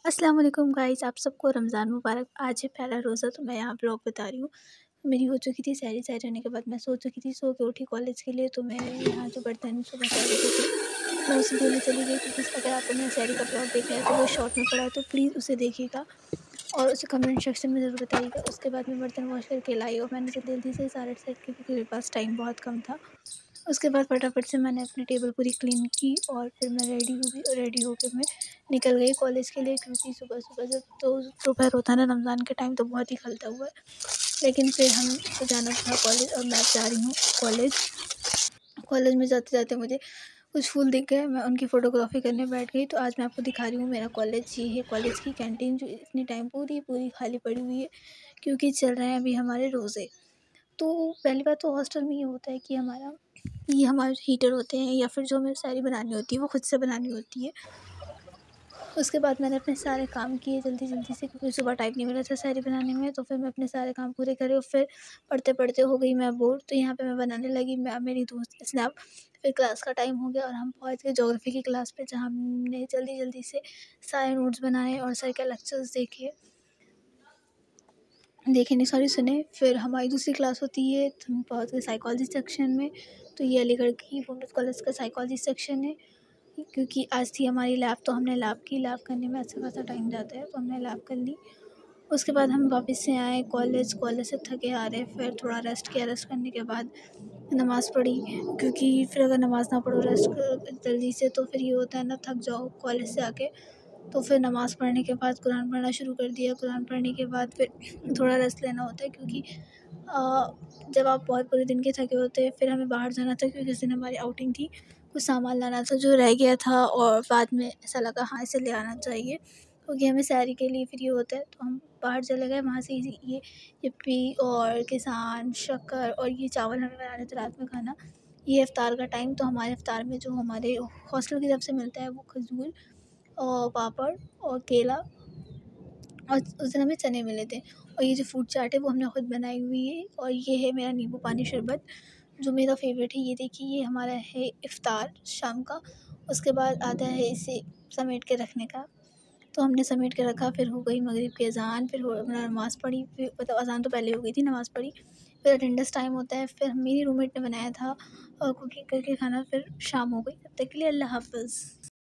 अस्सलाम वालेकुम गाइस, आप सबको रमज़ान मुबारक। आज है पहला रोज़ा, तो मैं यहाँ व्लॉग बता रही हूँ। मेरी हो चुकी थी सहरी होने के बाद मैं सो चुकी थी, सो के उठी कॉलेज के लिए। तो मैं यहाँ जो बर्तन सुबह सहरी के थे मैं उसे धोने चली गई, क्योंकि अगर आपको मेरा सहरी का ब्लॉग देखा है तो वो शॉर्ट में पड़ा है, तो प्लीज़ उसे देखिएगा और उसे कमेंट सेक्शन में ज़रूर बताइएगा। उसके बाद मैं बर्तन वॉश करके लाई और मैंने जल्दी जल्दी से सारा सेट किया, क्योंकि मेरे पास टाइम बहुत कम था। उसके बाद फटाफट से मैंने अपनी टेबल पूरी क्लीन की और फिर मैं रेडी हुई और रेडी होकर मैं निकल गई कॉलेज के लिए, क्योंकि सुबह सुबह जब तो दोपहर होता है ना रमज़ान के टाइम, तो बहुत ही खलता हुआ है। लेकिन फिर हमको जाना था कॉलेज और मैं जा रही हूँ कॉलेज। कॉलेज में जाते जाते मुझे कुछ फूल दिख गए, मैं उनकी फ़ोटोग्राफी करने बैठ गई। तो आज मैं आपको दिखा रही हूँ मेरा कॉलेज। ये है कॉलेज की कैंटीन, जो इतनी टाइम पूरी पूरी खाली पड़ी हुई है, क्योंकि चल रहे हैं अभी हमारे रोज़े। तो पहली बात तो हॉस्टल में ये होता है कि हमारे हीटर होते हैं, या फिर जो हमें सारी बनानी होती है वो खुद से बनानी होती है। उसके बाद मैंने अपने सारे काम किए जल्दी जल्दी से, क्योंकि सुबह टाइम नहीं मिला था सारी बनाने में। तो फिर मैं अपने सारे काम पूरे करे और फिर पढ़ते पढ़ते हो गई मैं बोर। तो यहाँ पे मैं बनाने लगी, मैं मेरी दोस्त के स्नैप। फिर क्लास का टाइम हो गया और हम पहुँच गए ज्योग्राफी की क्लास पे, जहाँ हमने जल्दी जल्दी से सारे नोट्स बनाए और सर के लेक्चर्स देखे नहीं, सॉरी, सुने। फिर हमारी दूसरी क्लास होती है, तो हम पहुँच गए साइकोलॉजी सेक्शन में। तो ये अलीगढ़ की वुमेन्स कॉलेज का साइकोलॉजी सेक्शन है। क्योंकि आज थी हमारी लैब, तो हमने लैब की। लैब करने में अच्छा खासा टाइम जाता है, तो हमने लैब कर ली। उसके बाद हम वापस से आए कॉलेज। कॉलेज से थके आ रहे, फिर थोड़ा रेस्ट किया। रेस्ट करने के बाद नमाज़ पढ़ी, क्योंकि फिर अगर नमाज़ ना पढ़ो जल्दी से, तो फिर ये होता है ना, थक जाओ कॉलेज से आके। तो फिर नमाज़ पढ़ने के बाद कुरान पढ़ना शुरू कर दिया। कुरान पढ़ने के बाद फिर थोड़ा रेस्ट लेना होता है, क्योंकि जब आप बहुत पूरे दिन के थके होते हैं। फिर हमें बाहर जाना था, क्योंकि उस दिन हमारी आउटिंग थी। कुछ सामान लाना था जो रह गया था, और बाद में ऐसा लगा हाँ इसे ले आना चाहिए, क्योंकि हमें सहरी के लिए फिर ये होता है। तो हम बाहर चले गए, वहाँ से ये यिप्पी और किसान शक्कर और ये चावल हमें बनाने थे रात में खाना। ये इफ्तार का टाइम। तो हमारे इफ्तार में जो हमारे हॉस्टल की तरफ से मिलता है वो खजूर और पापड़ और केला, और उस दिन हमें चने मिले थे। और ये जो फ्रूट चाट है वो हमने खुद बनाई हुई है। और ये है मेरा नींबू पानी शरबत, जो मेरा फेवरेट है। ये देखिए, ये हमारा है इफ्तार शाम का। उसके बाद आता है इसे समेट के रखने का। तो हमने समेट के रखा। फिर हो गई मगरिब की अज़ान, फिर नमाज़ पढ़ी। फिर मतलब अज़ान तो पहले हो गई थी, नमाज़ पढ़ी। फिर अटेंडेंस टाइम होता है। फिर मेरी रूममेट ने बनाया था और कुकिंग करके खाना। फिर शाम हो गई। तब तक के लिए अल्लाह हाफ़िज़।